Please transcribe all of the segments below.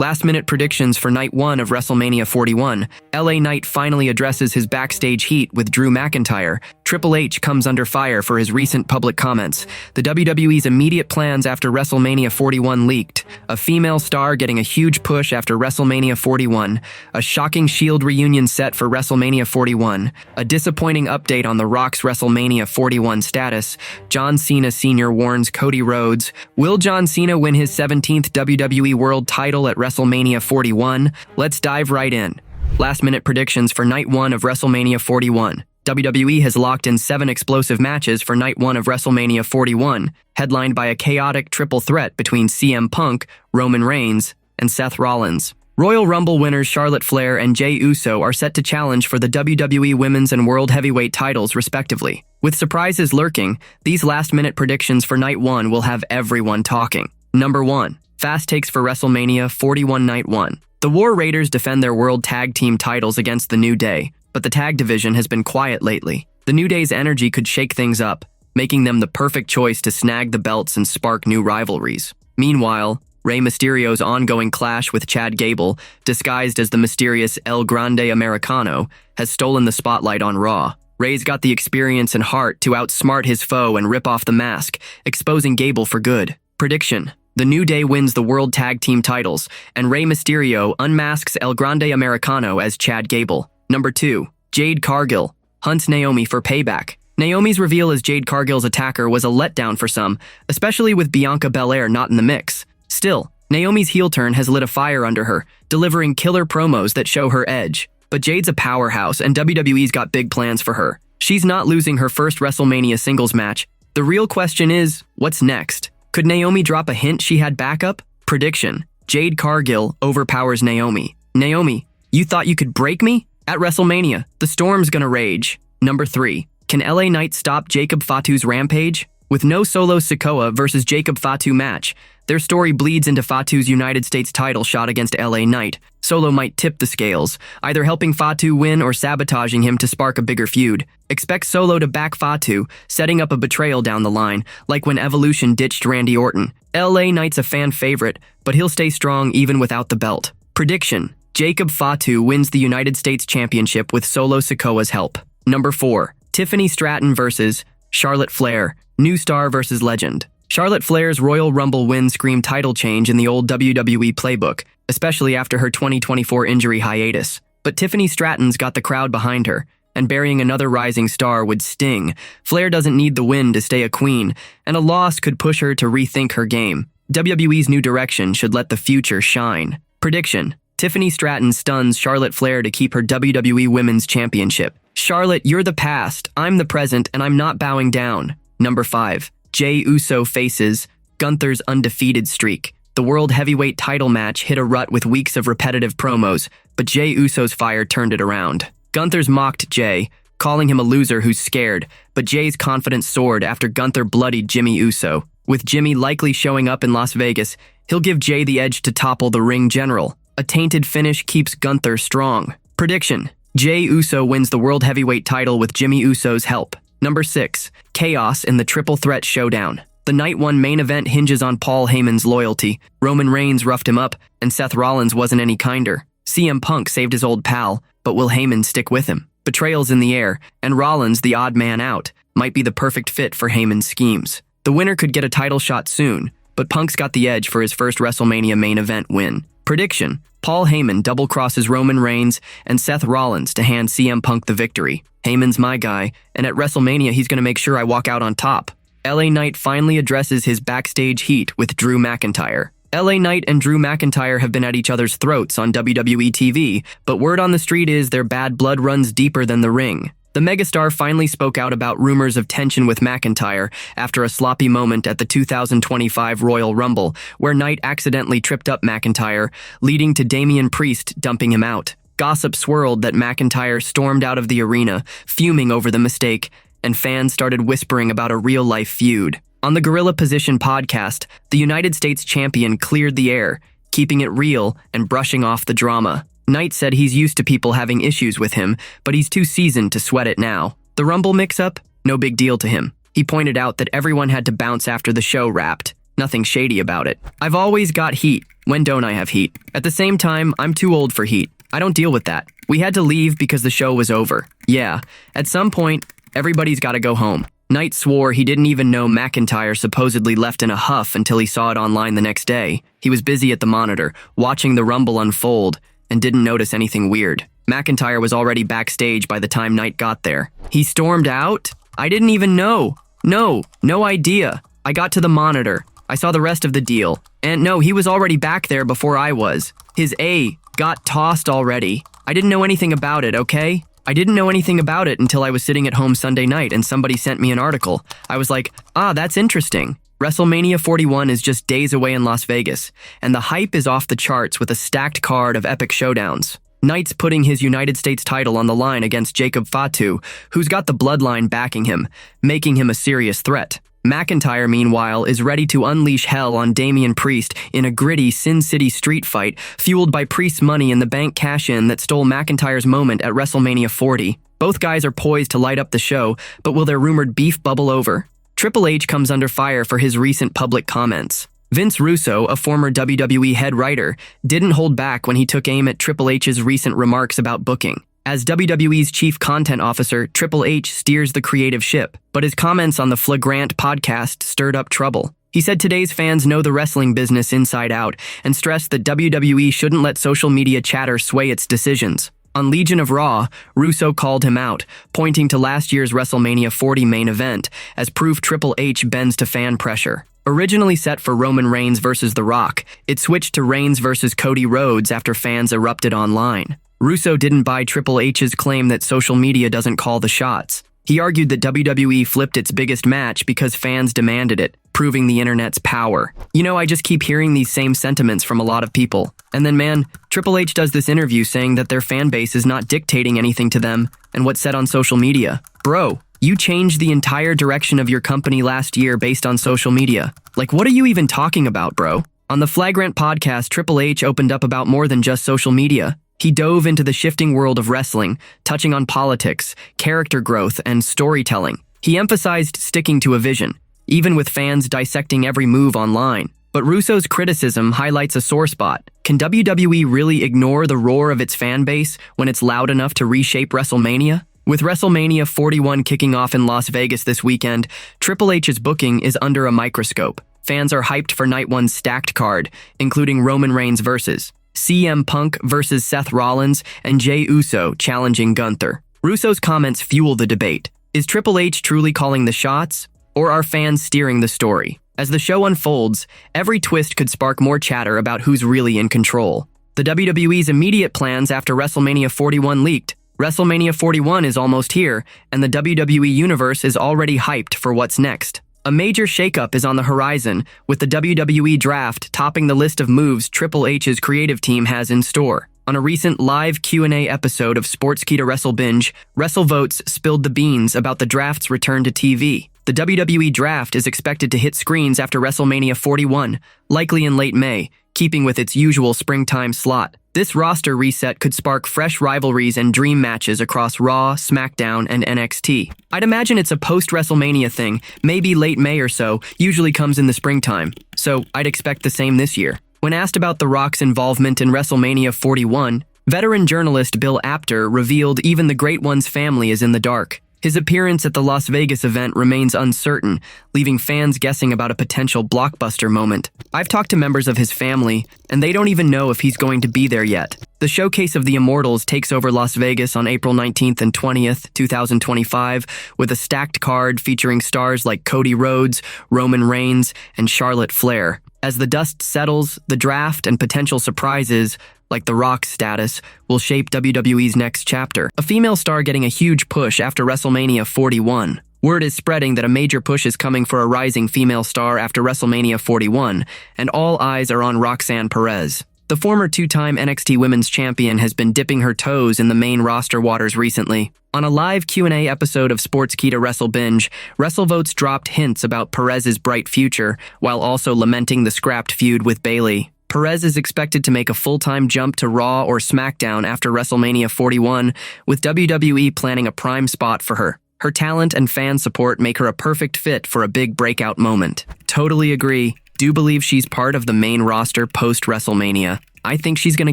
Last-minute predictions for Night 1 of WrestleMania 41. LA Knight finally addresses his backstage heat with Drew McIntyre. Triple H comes under fire for his recent public comments. The WWE's immediate plans after WrestleMania 41 leaked. A female star getting a huge push after WrestleMania 41. A shocking Shield reunion set for WrestleMania 41. A disappointing update on The Rock's WrestleMania 41 status. John Cena Sr. warns Cody Rhodes. Will John Cena win his 17th WWE World title at WrestleMania 41? Let's dive right in. Last-minute predictions for Night 1 of WrestleMania 41. WWE has locked in 7 explosive matches for Night 1 of WrestleMania 41, headlined by a chaotic triple threat between CM Punk, Roman Reigns, and Seth Rollins. Royal Rumble winners Charlotte Flair and Jey Uso are set to challenge for the WWE Women's and World Heavyweight titles, respectively. With surprises lurking, these last-minute predictions for Night 1 will have everyone talking. Number 1. Fast takes for WrestleMania 41 Night 1. The War Raiders defend their World Tag Team titles against the New Day, but the tag division has been quiet lately. The New Day's energy could shake things up, making them the perfect choice to snag the belts and spark new rivalries. Meanwhile, Rey Mysterio's ongoing clash with Chad Gable, disguised as the mysterious El Grande Americano, has stolen the spotlight on Raw. Rey's got the experience and heart to outsmart his foe and rip off the mask, exposing Gable for good. Prediction: The New Day wins the World Tag Team titles, and Rey Mysterio unmasks El Grande Americano as Chad Gable. Number 2. Jade Cargill hunts Naomi for payback. Naomi's reveal as Jade Cargill's attacker was a letdown for some, especially with Bianca Belair not in the mix. Still, Naomi's heel turn has lit a fire under her, delivering killer promos that show her edge. But Jade's a powerhouse, and WWE's got big plans for her. She's not losing her first WrestleMania singles match. The real question is, what's next? Could Naomi drop a hint she had backup? Prediction: Jade Cargill overpowers Naomi. Naomi, you thought you could break me? At WrestleMania, the storm's gonna rage. Number 3. Can LA Knight stop Jacob Fatu's rampage? With no Solo Sikoa versus Jacob Fatu match, their story bleeds into Fatu's United States title shot against LA Knight. Solo might tip the scales, either helping Fatu win or sabotaging him to spark a bigger feud. Expect Solo to back Fatu, setting up a betrayal down the line, like when Evolution ditched Randy Orton. LA Knight's a fan favorite, but he'll stay strong even without the belt. Prediction: Jacob Fatu wins the United States Championship with Solo Sikoa's help. Number 4. Tiffany Stratton versus Charlotte Flair, new star versus legend. Charlotte Flair's Royal Rumble win screamed title change in the old WWE playbook, especially after her 2024 injury hiatus. But Tiffany Stratton's got the crowd behind her, and burying another rising star would sting. Flair doesn't need the win to stay a queen, and a loss could push her to rethink her game. WWE's new direction should let the future shine. Prediction: Tiffany Stratton stuns Charlotte Flair to keep her WWE Women's Championship. Charlotte, you're the past, I'm the present, and I'm not bowing down. Number 5. Jey Uso faces Gunther's undefeated streak. The World Heavyweight title match hit a rut with weeks of repetitive promos, but Jey Uso's fire turned it around. Gunther's mocked Jey, calling him a loser who's scared, but Jey's confidence soared after Gunther bloodied Jimmy Uso. With Jimmy likely showing up in Las Vegas, he'll give Jey the edge to topple the ring general. A tainted finish keeps Gunther strong. Prediction: Jey Uso wins the World Heavyweight title with Jimmy Uso's help. Number 6. Chaos in the Triple Threat Showdown. The Night 1 main event hinges on Paul Heyman's loyalty. Roman Reigns roughed him up, and Seth Rollins wasn't any kinder. CM Punk saved his old pal, but will Heyman stick with him? Betrayal's in the air, and Rollins, the odd man out, might be the perfect fit for Heyman's schemes. The winner could get a title shot soon, but Punk's got the edge for his first WrestleMania main event win. Prediction: Paul Heyman double-crosses Roman Reigns and Seth Rollins to hand CM Punk the victory. Heyman's my guy, and at WrestleMania he's going to make sure I walk out on top. LA Knight finally addresses his backstage heat with Drew McIntyre. LA Knight and Drew McIntyre have been at each other's throats on WWE TV, but word on the street is their bad blood runs deeper than the ring. The megastar finally spoke out about rumors of tension with McIntyre after a sloppy moment at the 2025 Royal Rumble, where Knight accidentally tripped up McIntyre, leading to Damian Priest dumping him out. Gossip swirled that McIntyre stormed out of the arena, fuming over the mistake, and fans started whispering about a real-life feud. On the Gorilla Position podcast, the United States champion cleared the air, keeping it real and brushing off the drama. Knight said he's used to people having issues with him, but he's too seasoned to sweat it now. The Rumble mix-up? No big deal to him. He pointed out that everyone had to bounce after the show wrapped. Nothing shady about it. I've always got heat, When don't I have heat? At the same time, I'm too old for heat. I don't deal with that. We had to leave because the show was over. Yeah, at some point, everybody's gotta go home. Knight swore he didn't even know McIntyre supposedly left in a huff until he saw it online the next day. He was busy at the monitor, watching the Rumble unfold, and didn't notice anything weird. McIntyre was already backstage by the time Knight got there. He stormed out? I didn't even know. No idea. I got to the monitor. I saw the rest of the deal. And no, he was already back there before I was. His A got tossed already. I didn't know anything about it, okay? I didn't know anything about it until I was sitting at home Sunday night and somebody sent me an article. I was like, that's interesting. WrestleMania 41 is just days away in Las Vegas, and the hype is off the charts with a stacked card of epic showdowns. Knight's putting his United States title on the line against Jacob Fatu, who's got the bloodline backing him, making him a serious threat. McIntyre, meanwhile, is ready to unleash hell on Damian Priest in a gritty Sin City street fight fueled by Priest's money in the bank cash-in that stole McIntyre's moment at WrestleMania 40. Both guys are poised to light up the show, but will their rumored beef bubble over? Triple H comes under fire for his recent public comments. Vince Russo, a former WWE head writer, didn't hold back when he took aim at Triple H's recent remarks about booking. As WWE's chief content officer, Triple H steers the creative ship, but his comments on the Flagrant podcast stirred up trouble. He said today's fans know the wrestling business inside out and stressed that WWE shouldn't let social media chatter sway its decisions. On Legion of Raw, Russo called him out, pointing to last year's WrestleMania 40 main event as proof Triple H bends to fan pressure. Originally set for Roman Reigns versus The Rock, it switched to Reigns versus Cody Rhodes after fans erupted online. Russo didn't buy Triple H's claim that social media doesn't call the shots. He argued that WWE flipped its biggest match because fans demanded it, proving the internet's power. I just keep hearing these same sentiments from a lot of people. And then man, Triple H does this interview saying that their fan base is not dictating anything to them and what's said on social media. Bro, you changed the entire direction of your company last year based on social media. Like, what are you even talking about, bro? On the Flagrant podcast, Triple H opened up about more than just social media. He dove into the shifting world of wrestling, touching on politics, character growth, and storytelling. He emphasized sticking to a vision, even with fans dissecting every move online. But Russo's criticism highlights a sore spot. Can WWE really ignore the roar of its fan base when it's loud enough to reshape WrestleMania? With WrestleMania 41 kicking off in Las Vegas this weekend, Triple H's booking is under a microscope. Fans are hyped for Night 1's stacked card, including Roman Reigns versus CM Punk versus Seth Rollins, and Jey Uso challenging Gunther. Russo's comments fuel the debate. Is Triple H truly calling the shots, or are fans steering the story? As the show unfolds, every twist could spark more chatter about who's really in control. The WWE's immediate plans after WrestleMania 41 leaked. WrestleMania 41 is almost here, and the WWE Universe is already hyped for what's next. A major shakeup is on the horizon, with the WWE Draft topping the list of moves Triple H's creative team has in store. On a recent live Q&A episode of Sportskeeda WrestleBinge, WrestleVotes spilled the beans about the draft's return to TV. The WWE Draft is expected to hit screens after WrestleMania 41, likely in late May, keeping with its usual springtime slot. This roster reset could spark fresh rivalries and dream matches across Raw, SmackDown, and NXT. I'd imagine it's a post-WrestleMania thing, maybe late May or so, usually comes in the springtime. So I'd expect the same this year. When asked about The Rock's involvement in WrestleMania 41, veteran journalist Bill Apter revealed even the Great One's family is in the dark. His appearance at the Las Vegas event remains uncertain, leaving fans guessing about a potential blockbuster moment. I've talked to members of his family, and they don't even know if he's going to be there yet. The Showcase of the Immortals takes over Las Vegas on April 19th and 20th, 2025, with a stacked card featuring stars like Cody Rhodes, Roman Reigns, and Charlotte Flair. As the dust settles, the draft and potential surprises, like The Rock's status, will shape WWE's next chapter. A female star getting a huge push after WrestleMania 41. Word is spreading that a major push is coming for a rising female star after WrestleMania 41, and all eyes are on Roxanne Perez. The former two-time NXT Women's Champion has been dipping her toes in the main roster waters recently. On a live Q&A episode of Sportskeeda WrestleBinge, WrestleVotes dropped hints about Perez's bright future, while also lamenting the scrapped feud with Bayley. Perez is expected to make a full-time jump to Raw or SmackDown after WrestleMania 41, with WWE planning a prime spot for her. Her talent and fan support make her a perfect fit for a big breakout moment. Totally agree. do believe she's part of the main roster post-WrestleMania. I think she's going to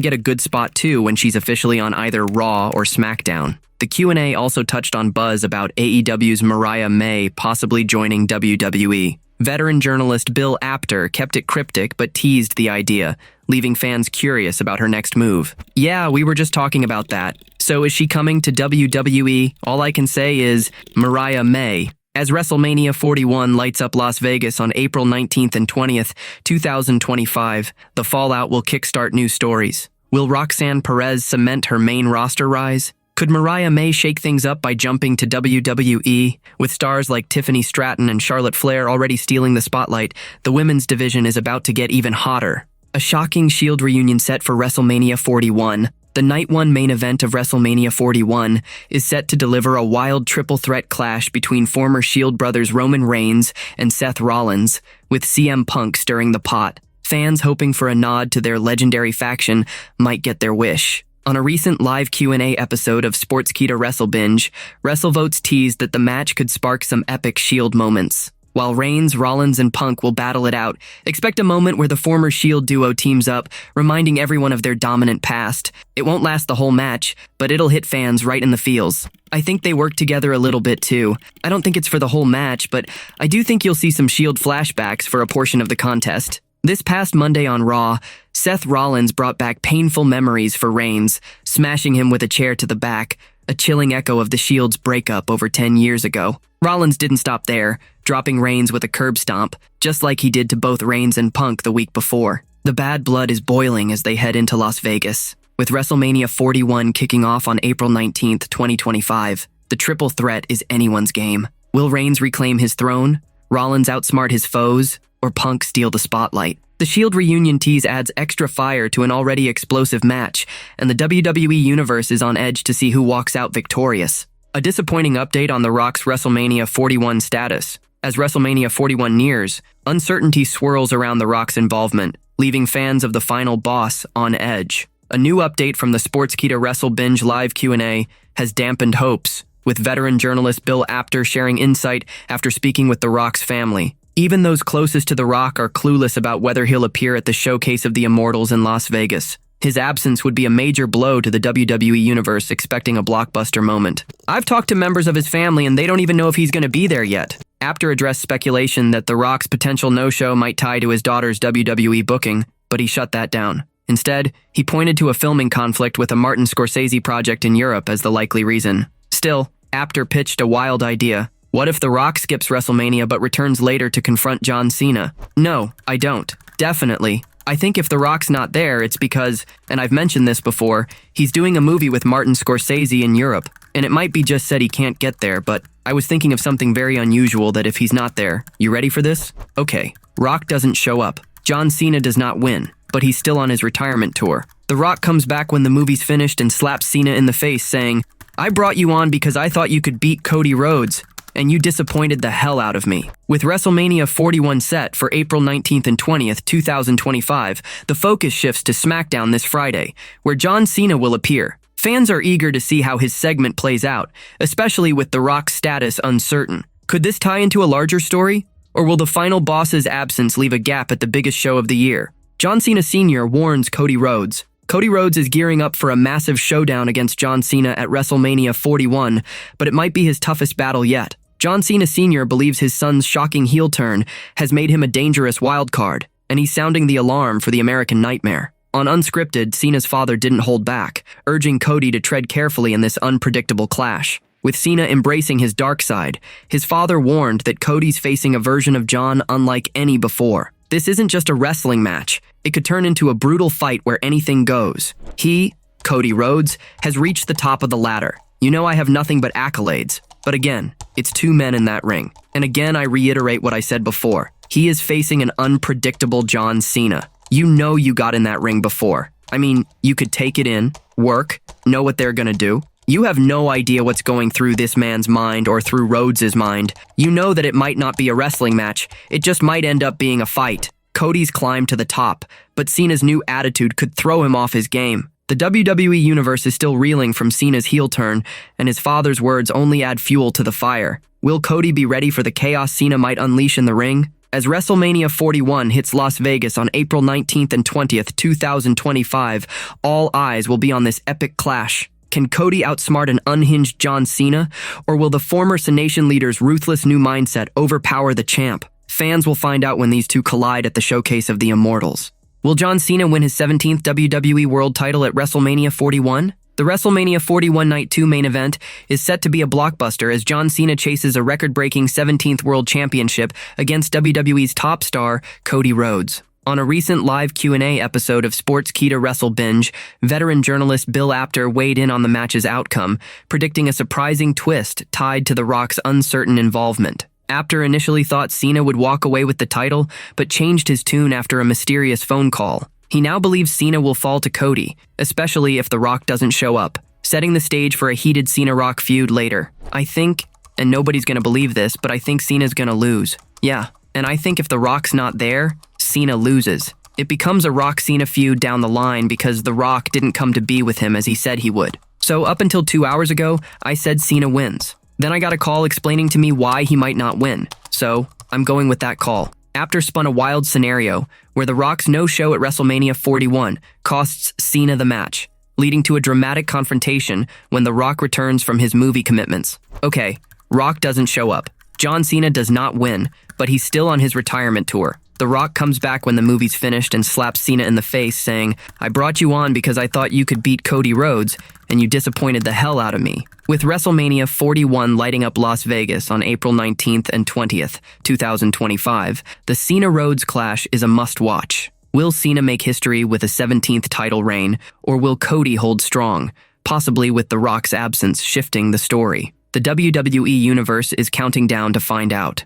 get a good spot too when she's officially on either Raw or SmackDown. The Q&A also touched on buzz about AEW's Mariah May possibly joining WWE. Veteran journalist Bill Apter kept it cryptic but teased the idea, leaving fans curious about her next move. Yeah, we were just talking about that. So is she coming to WWE? All I can say is Mariah May. As WrestleMania 41 lights up Las Vegas on April 19th and 20th, 2025, the fallout will kickstart new stories. Will Roxanne Perez cement her main roster rise? Could Mariah May shake things up by jumping to WWE? With stars like Tiffany Stratton and Charlotte Flair already stealing the spotlight, the women's division is about to get even hotter. A shocking Shield reunion set for WrestleMania 41. The Night 1 main event of WrestleMania 41 is set to deliver a wild triple threat clash between former Shield brothers Roman Reigns and Seth Rollins, with CM Punk stirring the pot. Fans hoping for a nod to their legendary faction might get their wish. On a recent live Q&A episode of Sportskeeda WrestleBinge, WrestleVotes teased that the match could spark some epic Shield moments. While Reigns, Rollins, and Punk will battle it out, expect a moment where the former Shield duo teams up, reminding everyone of their dominant past. It won't last the whole match, but it'll hit fans right in the feels. I think they work together a little bit too. I don't think it's for the whole match, but I do think you'll see some Shield flashbacks for a portion of the contest. This past Monday on Raw, Seth Rollins brought back painful memories for Reigns, smashing him with a chair to the back, a chilling echo of the Shield's breakup over 10 years ago. Rollins didn't stop there, dropping Reigns with a curb stomp, just like he did to both Reigns and Punk the week before. The bad blood is boiling as they head into Las Vegas. With WrestleMania 41 kicking off on April 19th, 2025, the triple threat is anyone's game. Will Reigns reclaim his throne? Rollins outsmart his foes? Or Punk steal the spotlight? The Shield reunion tease adds extra fire to an already explosive match, and the WWE Universe is on edge to see who walks out victorious. A disappointing update on The Rock's WrestleMania 41 status. As WrestleMania 41 nears, uncertainty swirls around The Rock's involvement, leaving fans of the final boss on edge. A new update from the Sportskeeda WrestleBinge live Q&A has dampened hopes, with veteran journalist Bill Apter sharing insight after speaking with The Rock's family. Even those closest to The Rock are clueless about whether he'll appear at the Showcase of the Immortals in Las Vegas. His absence would be a major blow to the WWE Universe expecting a blockbuster moment. I've talked to members of his family and they don't even know if he's going to be there yet. Apter addressed speculation that The Rock's potential no-show might tie to his daughter's WWE booking, but he shut that down. Instead, he pointed to a filming conflict with a Martin Scorsese project in Europe as the likely reason. Still, Apter pitched a wild idea. What if The Rock skips WrestleMania but returns later to confront John Cena? No, I don't. Definitely. I think if The Rock's not there, it's because, and I've mentioned this before, he's doing a movie with Martin Scorsese in Europe. And it might be just said he can't get there, but I was thinking of something very unusual that if he's not there. You ready for this? Okay. Rock doesn't show up. John Cena does not win, but he's still on his retirement tour. The Rock comes back when the movie's finished and slaps Cena in the face, saying, "I brought you on because I thought you could beat Cody Rhodes, and you disappointed the hell out of me." With WrestleMania 41 set for April 19th and 20th, 2025, the focus shifts to SmackDown this Friday, where John Cena will appear. Fans are eager to see how his segment plays out, especially with The Rock's status uncertain. Could this tie into a larger story? Or will the final boss's absence leave a gap at the biggest show of the year? John Cena Sr. warns Cody Rhodes. Cody Rhodes is gearing up for a massive showdown against John Cena at WrestleMania 41, but it might be his toughest battle yet. John Cena Sr. believes his son's shocking heel turn has made him a dangerous wild card, and he's sounding the alarm for the American Nightmare. On Unscripted, Cena's father didn't hold back, urging Cody to tread carefully in this unpredictable clash. With Cena embracing his dark side, his father warned that Cody's facing a version of John unlike any before. This isn't just a wrestling match. It could turn into a brutal fight where anything goes. He, Cody Rhodes, has reached the top of the ladder. You know I have nothing but accolades. But again, it's two men in that ring. And again, I reiterate what I said before. He is facing an unpredictable John Cena. You know you got in that ring before. I mean, you could take it in, work, know what they're gonna do. You have no idea what's going through this man's mind or through Rhodes' mind. You know that it might not be a wrestling match. It just might end up being a fight. Cody's climbed to the top, but Cena's new attitude could throw him off his game. The WWE Universe is still reeling from Cena's heel turn, and his father's words only add fuel to the fire. Will Cody be ready for the chaos Cena might unleash in the ring? As WrestleMania 41 hits Las Vegas on April 19th and 20th, 2025, all eyes will be on this epic clash. Can Cody outsmart an unhinged John Cena, or will the former Nation leader's ruthless new mindset overpower the champ? Fans will find out when these two collide at the showcase of the Immortals. Will John Cena win his 17th WWE World title at WrestleMania 41? The WrestleMania 41 Night 2 main event is set to be a blockbuster as John Cena chases a record-breaking 17th World Championship against WWE's top star, Cody Rhodes. On a recent live Q&A episode of Sportskeeda Wrestle Binge, veteran journalist Bill Apter weighed in on the match's outcome, predicting a surprising twist tied to The Rock's uncertain involvement. Apter initially thought Cena would walk away with the title, but changed his tune after a mysterious phone call. He now believes Cena will fall to Cody, especially if The Rock doesn't show up, setting the stage for a heated Cena-Rock feud later. I think, and nobody's gonna believe this, but I think Cena's gonna lose. Yeah, and I think if The Rock's not there, Cena loses. It becomes a Rock-Cena feud down the line because The Rock didn't come to be with him as he said he would. So up until 2 hours ago, I said Cena wins. Then I got a call explaining to me why he might not win. So I'm going with that call. Apter spun a wild scenario where The Rock's no-show at WrestleMania 41 costs Cena the match, leading to a dramatic confrontation when The Rock returns from his movie commitments. Okay, Rock doesn't show up. John Cena does not win, but he's still on his retirement tour. The Rock comes back when the movie's finished and slaps Cena in the face, saying, "I brought you on because I thought you could beat Cody Rhodes, and you disappointed the hell out of me." With WrestleMania 41 lighting up Las Vegas on April 19th and 20th, 2025, the Cena-Rhodes clash is a must-watch. Will Cena make history with a 17th title reign, or will Cody hold strong, possibly with The Rock's absence shifting the story? The WWE Universe is counting down to find out.